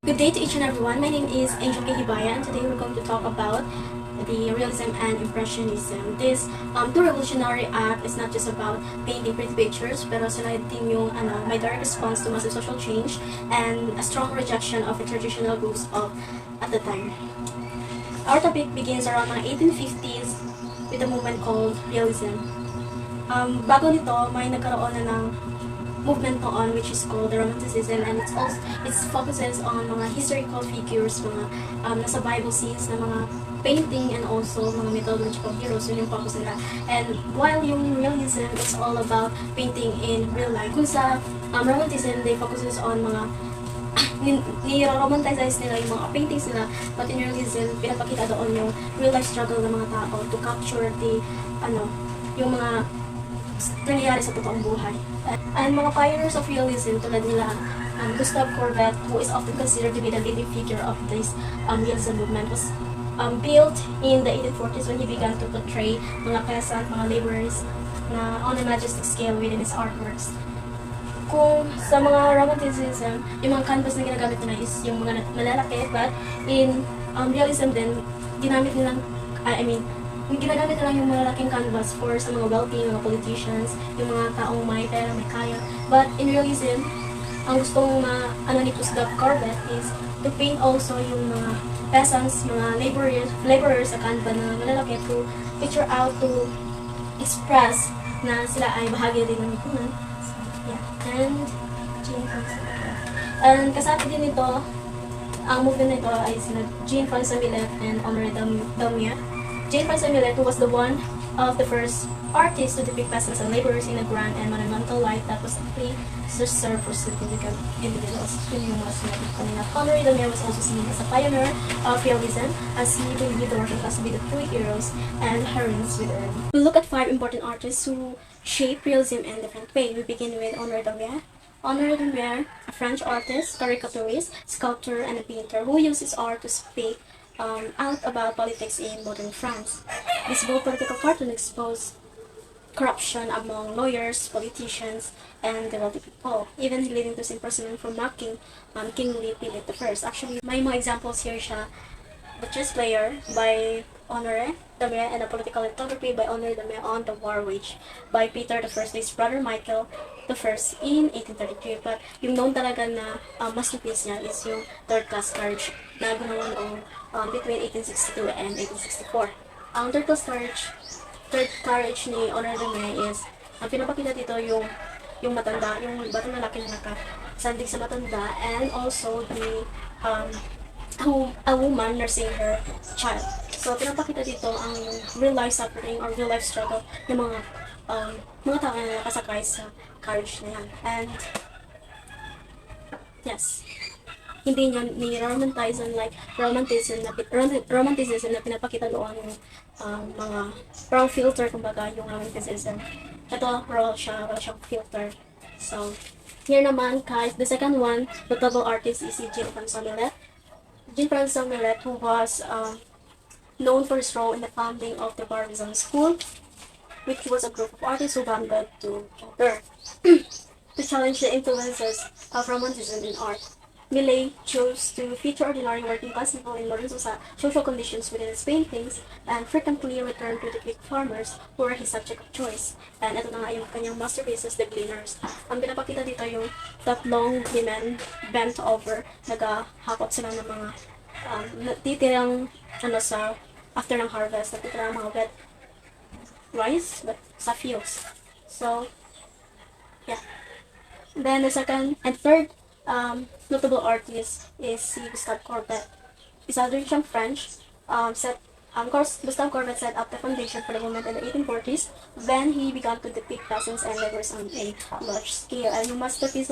Good day to each and everyone. My name is HYeka, and today we're going to talk about the Realism and Impressionism. This two revolutionary act is not just about painting pretty pictures, pero sila din yung may direct response to massive social change and a strong rejection of the traditional rules of at the time. Our topic begins around mga 1850s with a movement called Realism. Bago nito, may nagkaroon na ng movement noon which is called the Romanticism, and it focuses on mga historical figures, mga nasa Bible scenes na mga painting, and also mga mythological heroes. Yun yung focus nila. And while yung Realism is all about painting in real life, kung sa Romanticism, they focuses on mga ni-romanticize nila yung mga paintings nila, but in Realism, pinapakita doon yung real life struggle ng mga tao to capture the yung mga nangyayari sa totoong buhay. And mga pioneers of realism tulad nila Gustave Courbet, who is often considered to be the leading figure of this realism movement, was built in the 1840s when he began to portray mga peasant, mga laborers na on a majestic scale within his artworks. Kung sa mga Romanticism, yung mga canvas na ginagamit nila is yung mga malalaki, but in realism din, ginamit nilang, ginagamit nila yung malalaking canvas for sa mga wealthy, mga politicians, yung mga taong may pera, may kaya. But in realism, ang gustong ni Gustave Courbet is to paint also yung mga peasants, mga laborers sa canvas na malalaki, to picture out, to express na sila ay bahagi din ng lipunan. So, yeah. And kasama din nito, ang movement nito ay sila Jean-François Millet and Honoré Daumier. Jean-François Millet, who was the one of the first artists to depict peasants and laborers in a grand and monumental light that was reserved for significant individuals. Yun yung mga sinabi ko kanina. Honoré Daumier was also seen as a pioneer of realism, as he believed the working class to be the true heroes and heroines within. We'll look at 5 important artists who shaped realism in a different way. We begin with Honoré Daumier. Honoré Daumier, a French artist, caricaturist, sculptor, and a painter who used his art to speak out about politics in modern France. This bold political cartoon exposed corruption among lawyers, politicians, and the wealthy people, even leading to his imprisonment for mocking King Louis Philippe I. Actually, may mga examples here siya. The Chess Player by Honoré Daumier, and a political lithography by Honoré Daumier on the War Wage by Peter I's brother Michael I in 1833. But yung known talaga na masterpiece niya is yung Third Class Carriage na ginawa noong between 1862 and 1864. Ang third carriage ni Honoré Daumier is, ang pinapakita dito yung matanda, yung batang lalaki na nakasandig sa matanda, and also the a woman nursing her child. So, pinapakita dito ang real life suffering or real life struggle ng mga tao na nakasakay sa carriage na yan. And, yes, hindi niya ni-romanticize like romanticism na pinapakita doon yung mga wrong filter, kumbaga, yung romanticism. Ito, wala siyang filter. So, here naman, guys, the second one, notable artist is si Jean-François Millet. Jean-François Millet, who was known for his role in the founding of the Realism School, which was a group of artists who banded together to challenge the influences of Romanticism in art. Millet chose to feature ordinary working class people in modern social conditions within his paintings, and frequently returned to depict farmers who were his subject of choice. And ito na nga yung kanyang masterpieces, The Gleaners. Ang pinapakita dito yung tatlong women bent over, naghahakot sila ng mga titirang sa after ng harvest, natitirang mga wet rice but sa fields. So, yeah. Then the second and third notable artist is si Gustave Courbet. Isa rin siyang French. Gustave Courbet set up the foundation for the movement in the 1840s. Then he began to depict peasants and laborers on a large scale. And yung masterpiece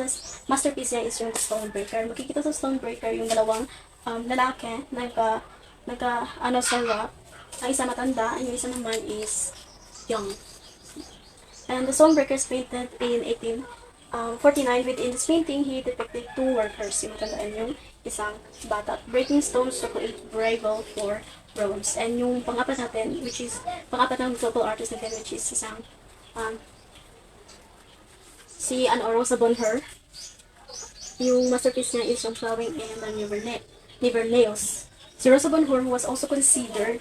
niya is yung Stonebreaker. Makikita sa Stonebreaker yung dalawang lalaki sa rock. Ang isa matanda, and yung isa naman is young. And the Stonebreaker is painted in 1849. Within this painting, he depicted 2 workers, yung matanda and yung isang bata, breaking stones to create gravel for roads. And yung pang-apat natin, which is pang-apat ng global artist natin, which is isang si Rosa Bonheur. yung masterpiece niya is yung Flowing in the Nivernails. Si Rosa Bonheur was also considered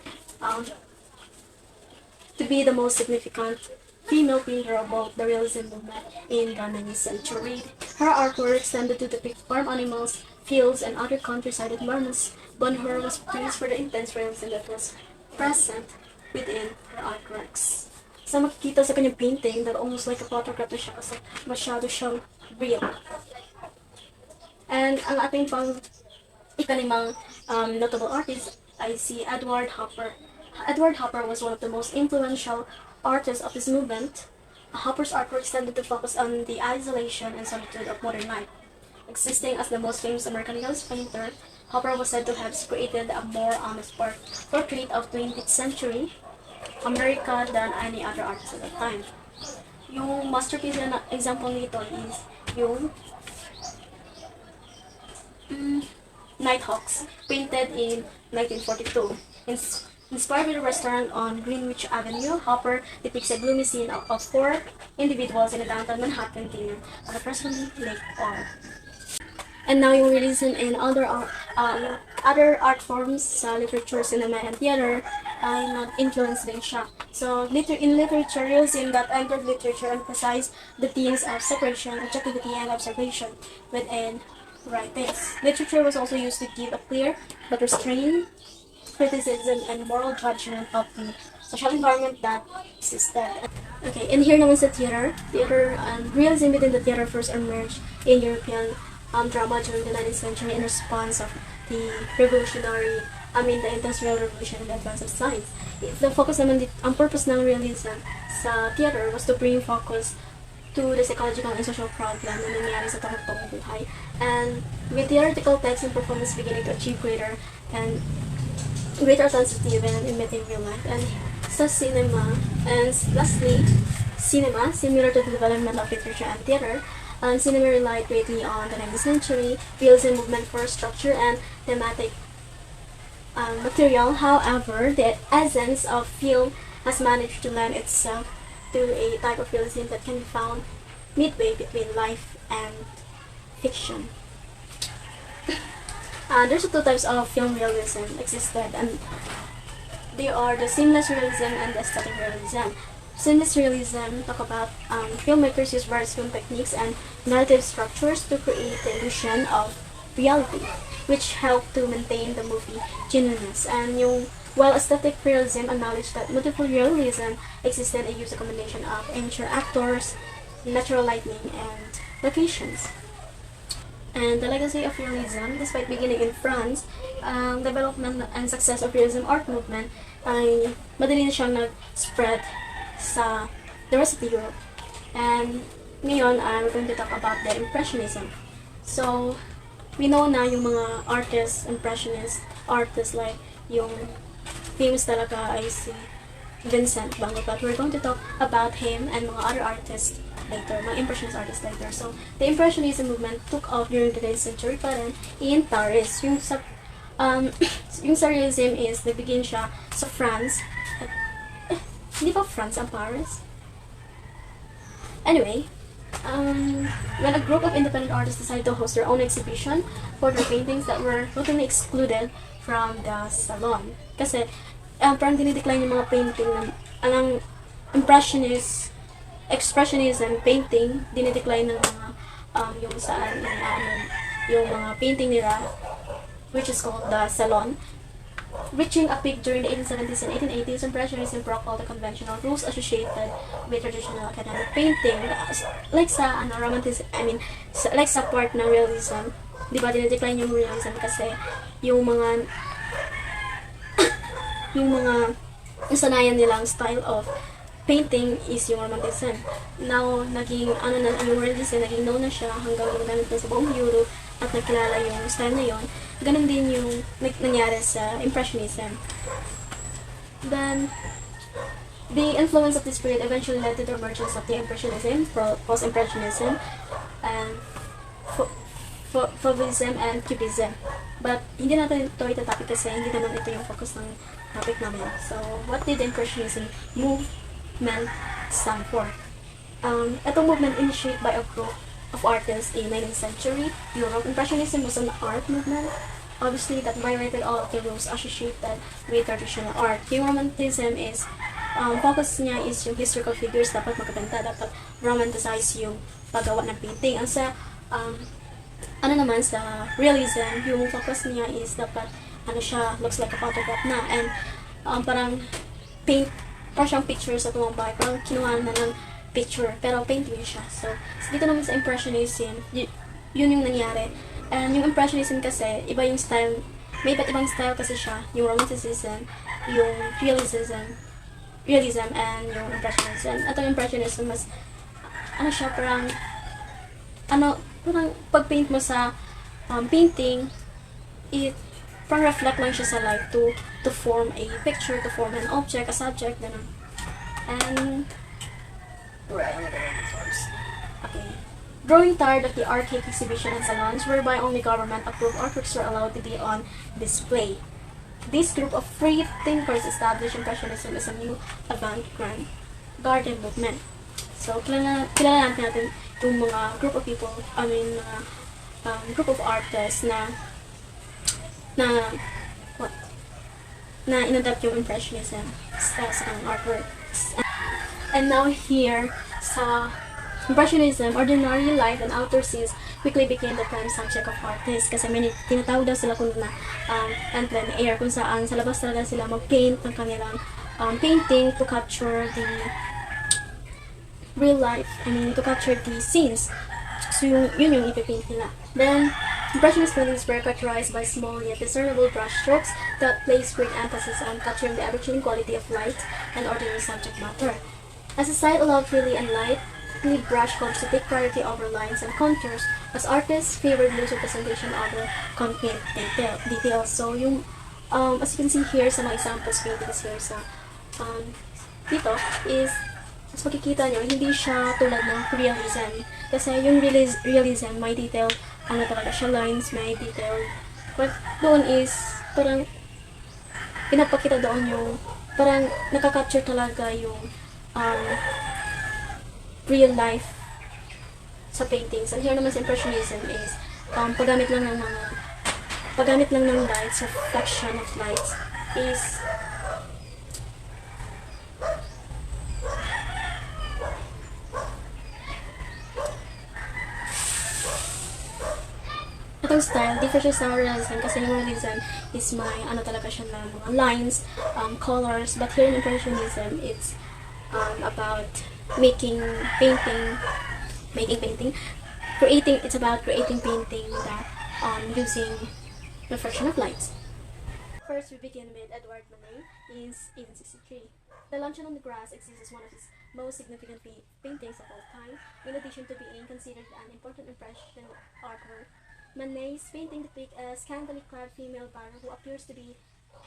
to be the most significant female painter of both the realism movement in the 19th century. Her artworks tended to depict farm animals, fields, and other countryside environments. Bonheur was praised for the intense realism that was present within her artworks. Sa makikita sa kanyang painting that almost like a photograph na siya kasi masyado siyang real. And ang ating pang ikalimang notable artist ay si Edward Hopper. Edward Hopper was one of the most influential artists of this movement. Hopper's artworks tended to focus on the isolation and solitude of modern life. Existing as the most famous American realist painter, Hopper was said to have created a more honest portrait of 20th century America than any other artist at that time. Yung masterpiece na example nito is yung Nighthawks, painted in 1942. Inspired by the restaurant on Greenwich Avenue, Hopper depicts a gloomy scene of four individuals in a downtown Manhattan dinner on a presently lake bar. And now yung realism and other art forms sa literature, cinema, and theater ay nag-influence din siya. So, in literature, realism that entered literature emphasized the themes of separation, objectivity, and observation within writings. Literature was also used to give a clear but restrained criticism and moral judgment of the social environment that existed. Okay, and here naman sa theater, realism within the theater first emerged in European drama during the 19th century in response of the the Industrial Revolution and the advance of science. The focus naman, ang purpose ng realism sa theater was to bring focus to the psychological and social problem na nangyayari sa totoong buhay. And with theoretical text and performance beginning to achieve greater authenticity when imitating real life. And sa cinema, and lastly, cinema, similar to the development of literature and theater, cinema relied greatly on the 19th century realism movement for structure and thematic material. However, the essence of film has managed to lend itself to a type of realism that can be found midway between life and fiction. There's two types of film realism existed, and they are the seamless realism and the aesthetic realism. Seamless realism talk about filmmakers use various film techniques and narrative structures to create the illusion of reality, which help to maintain the movie genuineness. And while aesthetic realism acknowledged that multiple realism existed and used a combination of amateur actors, natural lighting, and locations. And the legacy of realism, despite beginning in France, development and success of realism art movement ay madali na siyang nag-spread sa the rest of the Europe. And ngayon, we're going to talk about the Impressionism. So, we know na yung mga impressionist artists like yung famous talaga ay si Vincent van Gogh, but we're going to talk about him and mga other artists later, mga impressionist artists later. So, the Impressionism movement took off during the 19th century pa rin in Paris. Yung Surrealism is, nag-begin siya sa France. Hindi ba France ang Paris? Anyway, when a group of independent artists decided to host their own exhibition for their paintings that were totally excluded from the salon. Kasi, parang dinidecline yung mga painting ng expressionism painting, dinidecline ng mga yung mga painting nila, which is called the salon. Reaching a peak during the 1870s and 1880s, Impressionism broke all the conventional rules associated with traditional academic painting. Like sa like sa part ng realism, di ba dinidecline yung realism kasi yung mga sanayan nilang style of painting is yung romanticism. Now, yung realism, naging known na siya hanggang gumagamit na sa buong Europe at nagkilala yung style na yon. Ganun din yung nangyari sa Impressionism. Then, the influence of this period eventually led to the emergence of the Impressionism, Post-Impressionism, and Fauvism and Cubism. But, hindi natin ito itatopic kasi hindi naman ito yung focus ng topic namin. So, what did the Impressionism movement stand for? Itong movement initiated by a group of artists in 19th century Europe. Impressionism was an art movement, obviously, that violated all of the rules associated with traditional art. Yung Romanticism is, focus niya is yung historical figures dapat magkaganda, dapat romanticize yung paggawa ng painting. Ang sa, ano naman sa realism, yung focus niya is dapat, ano siya, looks like a photograph na, and parang paint, parang siyang picture sa tumambay, parang kinuha na ng picture, pero painting siya. So dito naman sa Impressionism, yun yung nangyari. And yung Impressionism kasi, iba yung style, may iba't ibang style kasi siya, yung Romanticism, yung Realism, and yung Impressionism. At ang Impressionism, mas, ano siya, parang pag-paint mo sa painting, it parang reflect lang siya sa light to form a picture, to form an object, a subject, ganun. And, okay. Growing tired of the archaic exhibition and salons whereby only government-approved artworks were allowed to be on display, this group of free thinkers established Impressionism as a new avant-garde movement. So, kilala natin yung mga group of people, group of artists na inadapt yung Impressionism sa kanyang artworks. And now here, sa Impressionism, ordinary life and outer scenes quickly became the prime subject of artists kasi may tinatawag daw sila kung na and plein air, kung saan sa labas talaga sila mag-paint ng kanilang painting to capture the real life, to capture the scenes. So yun yung ipipaint nila. Then, Impressionist paintings were characterized by small yet discernible brushstrokes that placed great emphasis on capturing the ever-changing quality of light and ordinary subject matter. As the style allowed freely and lightly brushed colors to take priority over lines and contours, as artists favored loose representation over concrete details. So, yung, as you can see here sa mga examples paintings here sa dito is, as makikita nyo, hindi siya tulad ng realism. Kasi yung realism, may detail, talaga siya, lines, may detail. But doon is, parang, pinapakita doon yung, parang nakaka-capture talaga yung, real life sa paintings. And here naman sa Impressionism is, paggamit lang ng lights, reflection of lights, is, itong style, different siya sa realism kasi yung realism is may talaga siya na mga lines, colors, but here in Impressionism, it's about making painting, it's about creating painting that using reflection of lights. First, we begin with Edward Manet in 1863. The Luncheon on the Grass exists as one of his most significant paintings of all time. In addition to being considered an important impression artwork, Manet's painting depicts a scantily clad female barber who appears to be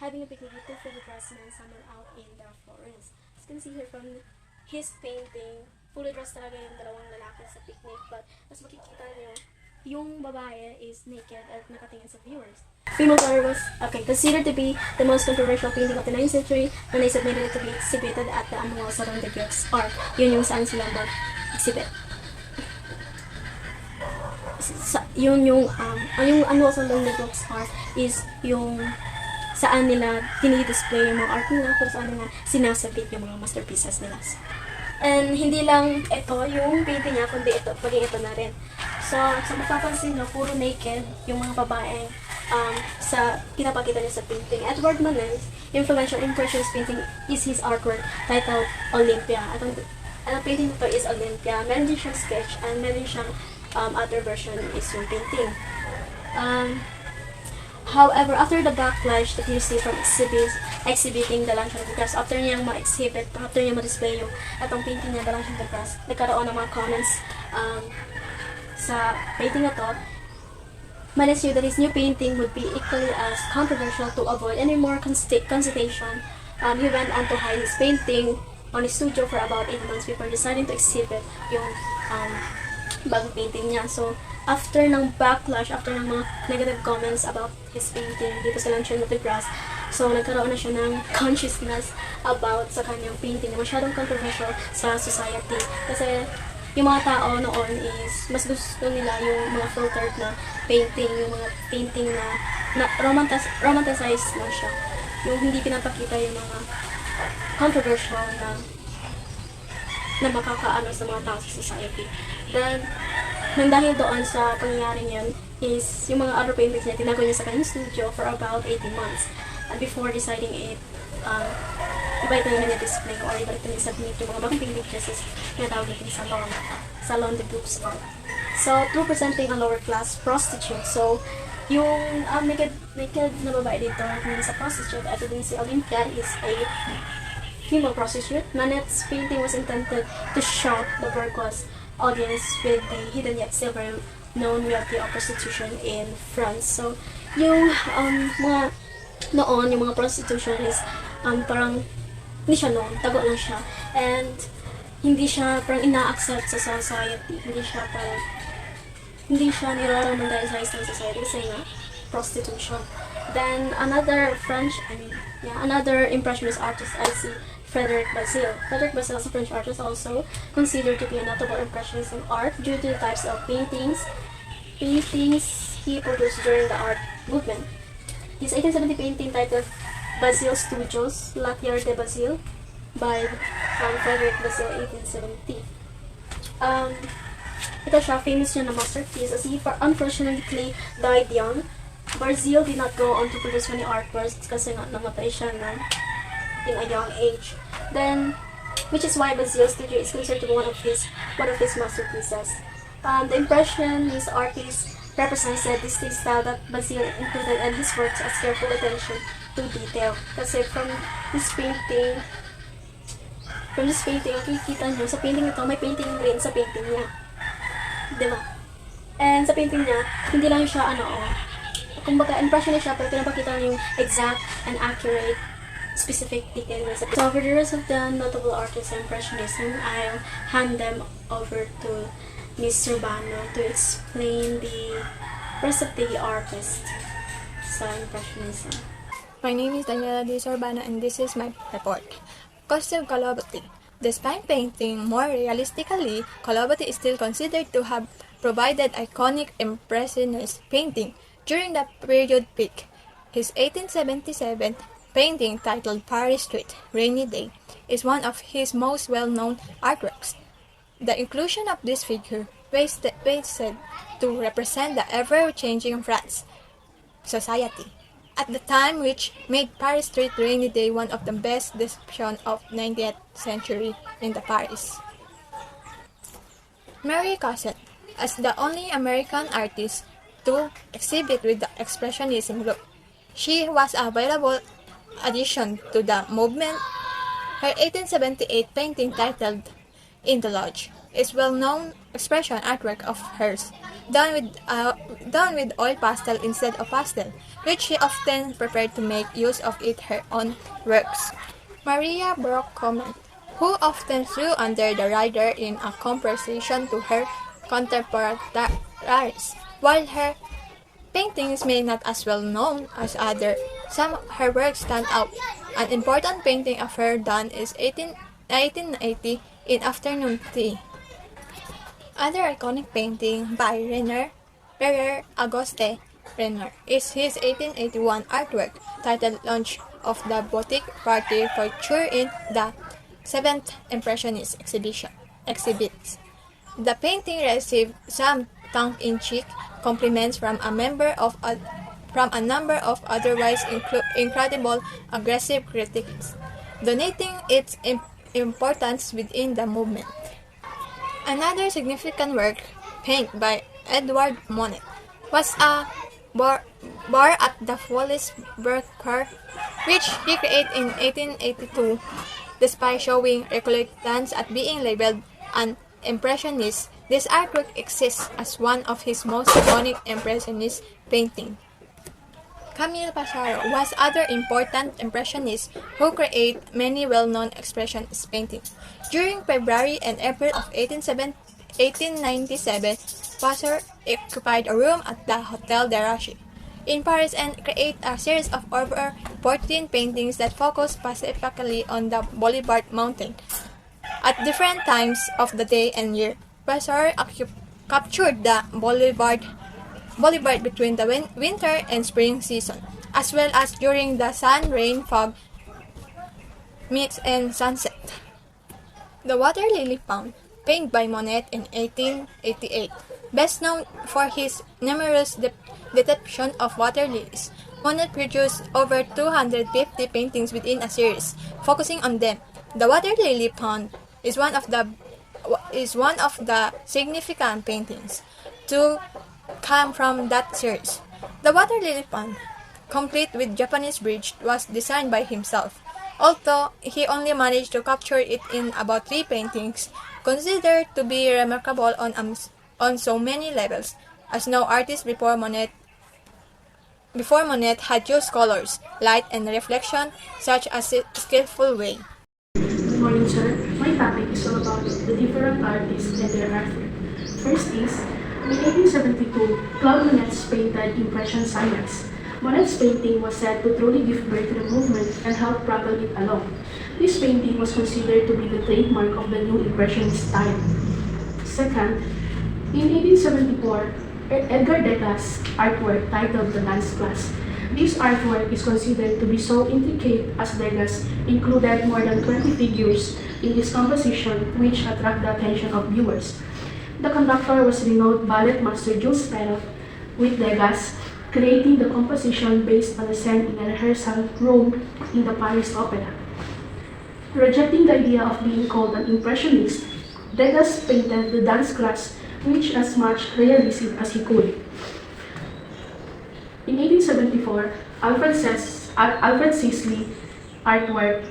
having a picnic with two fully dressed men somewhere out in the forest. As you can see here from his painting, fully dressed talaga yung dalawang lalaki sa picnic, but mas makikita nyo, yung babae is naked at nakatingin sa viewers. Female barber was considered to be the most controversial painting of the 19th century when they submitted it to be exhibited at the annual Salon de Gex Art. Yun yung saan sila mag-exhibit. Yung annual Salon de Gex Art is yung saan nila dinidisplay yung mga art nila, kung saan nila sinasabit yung mga masterpieces nila. And hindi lang ito yung painting niya, kundi ito, paging ito na rin. So mapapansin nyo, puro naked yung mga babae sa pinapakita niya sa painting. Edward Manet's influential Impressionist painting is his artwork titled Olympia. At ang painting nito is Olympia. Meron din siyang sketch and meron siyang other version is yung painting. However, after the backlash that he received from exhibiting the Luncheon of the Grass, after niyang ma-exhibit, after niyang ma-display yung atong painting niya, the Luncheon of the Grass, nagkaroon ng mga comments sa painting na to. Manet knew that his new painting would be equally as controversial. To avoid any more consternation, he went on to hide his painting on his studio for about 8 months before deciding to exhibit yung bagong painting niya. So, after ng backlash, after ng mga negative comments about his painting dito sa Luncheon of the Grass, so nagkaroon na siya ng consciousness about sa kanyang painting na masyadong controversial sa society. Kasi yung mga tao noon is mas gusto nila yung mga filtered na painting, yung mga painting na romanticized na siya. Yung hindi pinapakita yung mga controversial na makakaano sa mga tao sa society. Then, nang dahil doon sa pangyayaring yun, is yung mga other paintings niya, tinago niya sa kanyang studio for about 18 months. And before deciding it, iba ito yung display or iba ito yung submit yung mga bagong painting pieces na tawag natin salon de groups art. So, through presenting a lower class prostitute. So, yung naked na babae dito, hindi sa prostitute, ito din si Olympia is a female prostitute. Manette's painting was intended to shock the bourgeois audience with the hidden yet silver known reality of prostitution in France. So, yung mga noon, yung mga prostitution is parang hindi siya known, tago lang siya. And hindi siya parang ina-accept sa society. Hindi siya nire-romanticize ng society kasi nga prostitution. Then another impressionist artist I see, Frederic Bazille. Frederic Bazille is a French artist also considered to be a notable impressionism art due to the types of paintings he produced during the art movement. His 1870 painting titled Bazille Studios, La Terre de Bazille, by Frederic Bazille, 1870. Ito siya, famous siya na masterpiece as he unfortunately died young. Bazille did not go on to produce many artworks kasi nga namatay siya in a young age. Then, which is why Bazille's studio is considered to be one of his masterpieces. The impressionist artist represents the distinct style that Bazille included in his works as careful attention to detail. Kasi from this painting, nakikita nyo, sa painting ito, may painting rin sa painting niya. Diba? And sa painting niya, hindi lang siya, kumbaga, impressionist siya, pero pinapakita niya yung exact and accurate specific details. So for the rest of the notable artists in Impressionism, I'll hand them over to Ms. Urbano to explain the rest of the artists sa Impressionism. My name is Daniela D. Urbano and this is my report. Costume Colobati. Despite painting more realistically, Colobati is still considered to have provided iconic Impressionist painting during the period peak. His 1877 painting titled Paris Street, Rainy Day is one of his most well-known artworks. The inclusion of this figure was said to represent the ever-changing France society at the time, which made Paris Street Rainy Day one of the best depictions of 19th century in the Paris. Mary Cassatt, as the only American artist to exhibit with the Expressionism look, she was a valuable addition to the movement. Her 1878 painting titled In the Lodge is well-known expression artwork of hers, done with oil pastel instead of pastel, which she often preferred to make use of in her own works. Maria Brock comment, who often flew under the radar in a comparison to her contemporaries, while her paintings may not as well known as other, some of her works stand out. An important painting of her done is 1880 in Afternoon Tea. Other iconic painting by Rene Auguste Renoir is his 1881 artwork titled Launch of the Boutique Party featured in the 7th Impressionist exhibits. The painting received some tongue-in-cheek compliments from a number of otherwise incredible aggressive critics, donating its importance within the movement. Another significant work, paint by Edward Monet, was a bar at the Folies Berker, which he created in 1882. Despite showing reluctance at being labeled an impressionist, this artwork exists as one of his most iconic impressionist paintings. Camille Pissarro was other important impressionist who created many well-known expressionist paintings. During February and April of 1897, Pissarro occupied a room at the Hotel de Rache in Paris and created a series of over 14 paintings that focused specifically on the Boulevard Mountain at different times of the day and year. Professor captured the boulevard between the winter and spring season, as well as during the sun, rain, fog, mist, and sunset. The Water Lily Pond, painted by Monet in 1888, best known for his numerous depictions of water lilies. Monet produced over 250 paintings within a series, focusing on them. The Water Lily Pond is one of the significant paintings to come from that series. The Water Lily Pond, complete with Japanese bridge, was designed by himself, although he only managed to capture it in about 3 paintings, considered to be remarkable on so many levels, as no artist before Monet had used colors, light, and reflection such as a skillful way. Good morning, sir. My topic is all about the different artists and their artwork. First is, in 1872, Claude Monet's painted Impression Science. Monet's painting was said to truly give birth to the movement and help propel it along. This painting was considered to be the trademark of the new Impressionist style. Second, in 1874, Edgar Degas' artwork titled The Dance Class. This artwork is considered to be so intricate as Degas included more than 20 figures in this composition which attract the attention of viewers. The conductor was renowned ballet master Jules Perrot, with Degas creating the composition based on a scene in a rehearsal room in the Paris Opera. Rejecting the idea of being called an impressionist, Degas painted the dance class with as much realism as he could. In 1874, Alfred Sisley artwork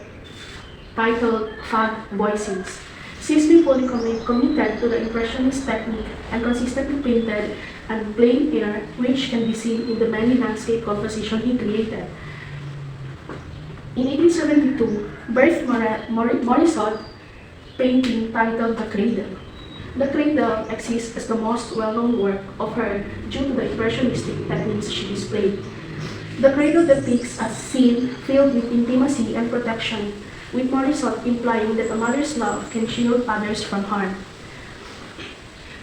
titled Fog Voicings. Sisley fully committed to the Impressionist technique and consistently painted and plain air, which can be seen in the many landscape compositions he created. In 1872, Berthe Morisot painting titled The Cradle. The Cradle exists as the most well-known work of her due to the impressionistic techniques she displayed. The Cradle depicts a scene filled with intimacy and protection, with Morisot implying that a mother's love can shield others from harm.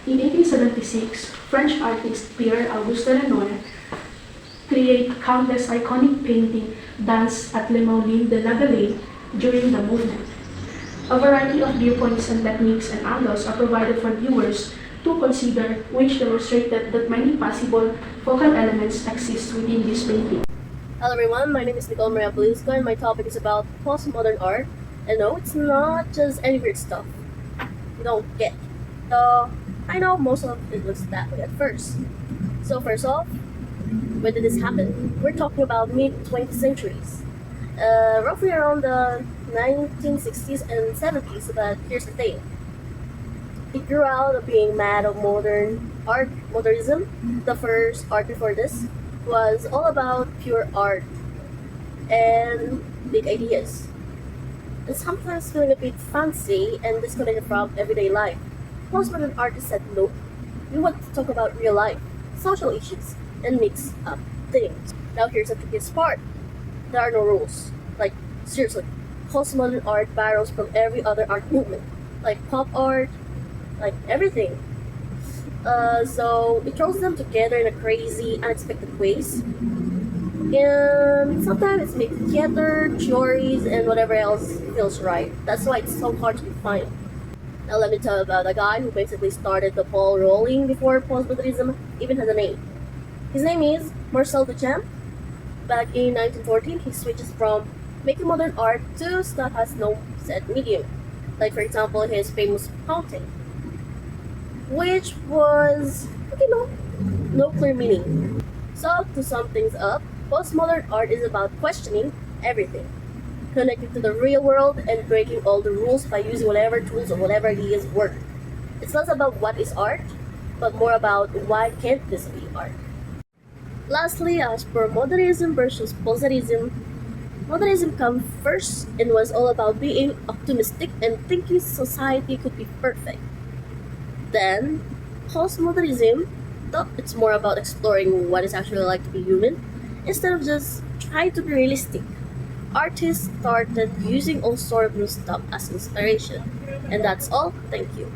In 1876, French artist Pierre-Auguste Renoir created countless iconic paintings danced at Le Moulin de la Vallée during the movement. A variety of viewpoints and techniques and angles are provided for viewers to consider, which demonstrated that many possible focal elements exist within this painting. Hello everyone, my name is Nicole Maria Belisco and my topic is about postmodern art. And no, it's not just any weird stuff. You don't get. Though I know most of it looks that way at first. So first off, when did this happen? We're talking about mid-20th centuries. Roughly around the 1960s and 70s, but here's the thing. It grew out of being mad of modern art, modernism. The first art before this was all about pure art and big ideas. And sometimes feeling a bit fancy and disconnected from everyday life. Postmodern artists said, no, we want to talk about real life, social issues, and mix up things. Now here's the trickiest part. There are no rules. Like, seriously, postmodern art borrows from every other art movement. Like pop art, like everything. So it throws them together in a crazy, unexpected ways. And sometimes it's mixed theater, theories, and whatever else feels right. That's why it's so hard to define. Now let me tell you about a guy who basically started the ball rolling before postmodernism even had a name. His name is Marcel Duchamp. Back in 1914, he switches from making modern art to stuff has no set medium. Like for example, his famous fountain, which was, no clear meaning. So to sum things up, postmodern art is about questioning everything, connecting to the real world and breaking all the rules by using whatever tools or whatever ideas work. It's less about what is art, but more about why can't this be art. Lastly, as per modernism versus positivism, modernism came first and was all about being optimistic and thinking society could be perfect. Then, postmodernism thought it's more about exploring what it's actually like to be human instead of just trying to be realistic. Artists started using all sort of new stuff as inspiration. And that's all. Thank you.